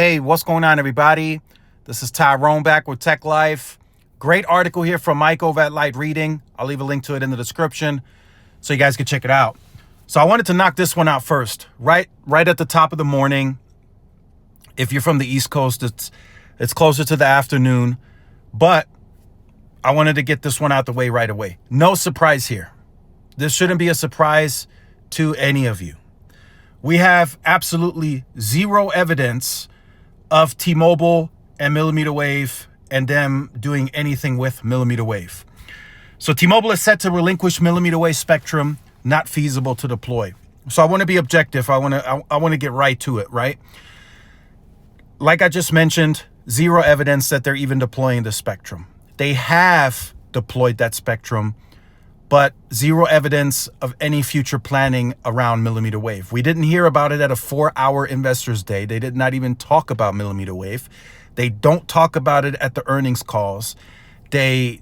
Hey, what's going on, everybody? This is Tyrone back with Tech Life. Great article here from Mike over at Light Reading. I'll leave a link to it in the description so you guys can check it out. So I wanted to knock this one out first, right at the top of the morning. If you're from the East Coast, it's closer to the afternoon, but I wanted to get this one out the way right away. No surprise here. This shouldn't be a surprise to any of you. We have absolutely zero evidence of T-Mobile and mmWave and them doing anything with mmWave. So T-Mobile is set to relinquish mmWave spectrum, not feasible to deploy. So I want to be objective. I want to get right to it, right? Like I just mentioned, zero evidence that they're even deploying the spectrum. They have deployed that spectrum, but zero evidence of any future planning around mmWave. We didn't hear about it at a 4-hour investors day. They did not even talk about mmWave. They don't talk about it at the earnings calls. They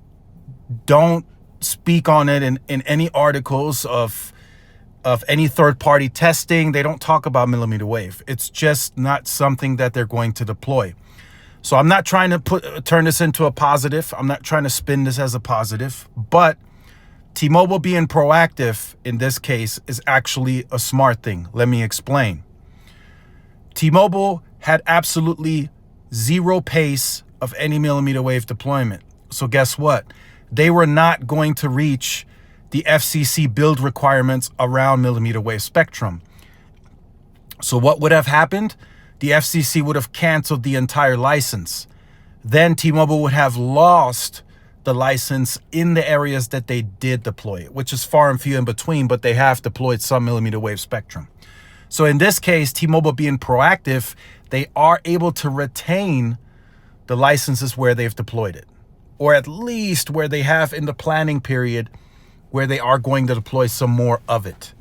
don't speak on it in any articles of any third-party testing. They don't talk about mmWave. It's just not something that they're going to deploy. So I'm not trying to turn this into a positive. I'm not trying to spin this as a positive, but T-Mobile being proactive in this case is actually a smart thing. Let me explain. T-Mobile had absolutely zero pace of any mmWave deployment. So guess what? They were not going to reach the FCC build requirements around mmWave spectrum. So what would have happened? The FCC would have canceled the entire license. Then T-Mobile would have lost the license in the areas that they did deploy it, which is far and few in between, but they have deployed some mmWave spectrum. So in this case, T-Mobile being proactive, they are able to retain the licenses where they've deployed it, or at least where they have in the planning period where they are going to deploy some more of it.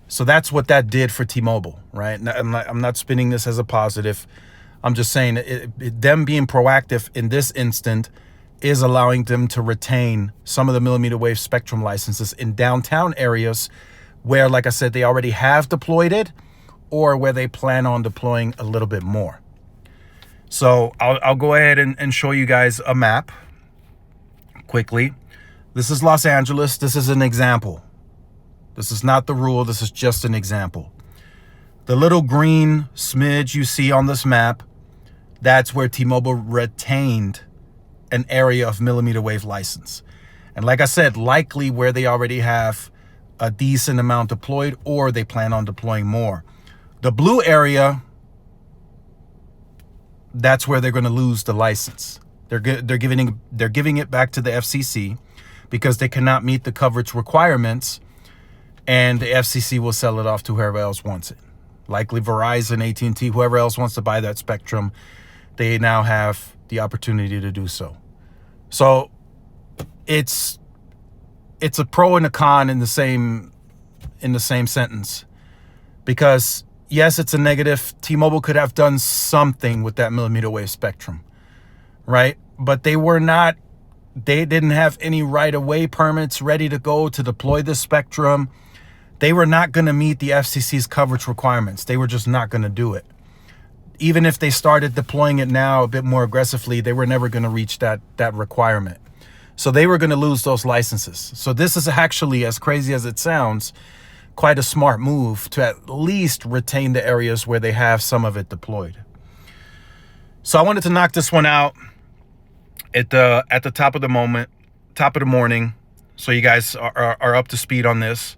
So that's what that did for T-Mobile, right? I'm not spinning this as a positive. I'm just saying them being proactive in this instant is allowing them to retain some of the mmWave spectrum licenses in downtown areas where, like I said, they already have deployed it or where they plan on deploying a little bit more. So I'll go ahead and show you guys a map quickly. This is Los Angeles. This is an example. This is not the rule. This is just an example. The little green smidge you see on this map, that's where T-Mobile retained an area of mmWave license. And like I said, likely where they already have a decent amount deployed or they plan on deploying more. The blue area, that's where they're going to lose the license. They're giving it back to the FCC because they cannot meet the coverage requirements, and the FCC will sell it off to whoever else wants it. Likely Verizon, AT&T, whoever else wants to buy that spectrum, they now have the opportunity to do so. So it's a pro and a con in the same sentence, because yes, it's a negative. T-Mobile could have done something with that mmWave spectrum, right? But they didn't have any right-of-way permits ready to go to deploy the spectrum. They were not going to meet the FCC's coverage requirements. They were just not going to do it. Even if they started deploying it now a bit more aggressively, they were never going to reach that requirement. So they were going to lose those licenses. So this is actually, as crazy as it sounds, quite a smart move to at least retain the areas where they have some of it deployed. So I wanted to knock this one out at the top of the morning, so you guys are up to speed on this.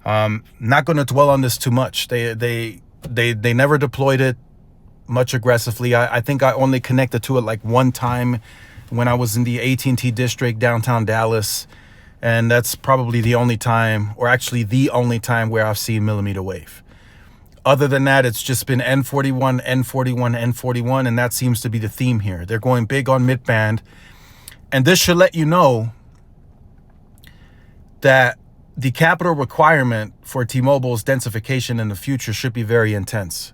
Not going to dwell on this too much. They never deployed it much aggressively. I think I only connected to it like one time when I was in the AT&T district downtown Dallas, and that's probably the only time, or actually the only time, where I've seen mmWave. Other than that, it's just been N41, N41, N41, and that seems to be the theme here. They're going big on mid-band, and this should let you know that the capital requirement for T-Mobile's densification in the future should be very intense.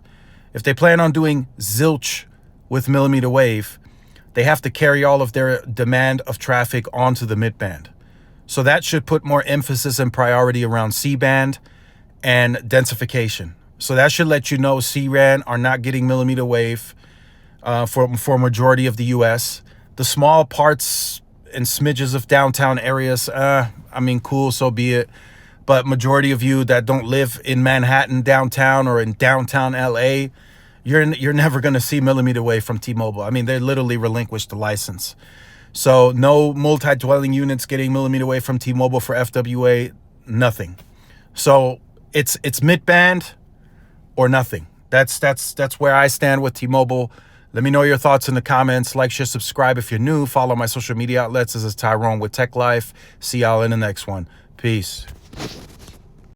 If they plan on doing zilch with mmWave, they have to carry all of their demand of traffic onto the mid-band. So that should put more emphasis and priority around C-band and densification. So that should let you know C-RAN are not getting mmWave. for a majority of the U.S. The small parts and smidges of downtown areas, I mean, cool, so be it. But majority of you that don't live in Manhattan downtown or in downtown LA, you're never going to see mmWave from T-Mobile. I mean, they literally relinquished the license. So no multi-dwelling units getting mmWave from T-Mobile for FWA, nothing. So it's mid-band or nothing. That's where I stand with T-Mobile. Let me know your thoughts in the comments. Like, share, subscribe if you're new. Follow my social media outlets. This is Tyrone with Tech Life. See y'all in the next one. Peace.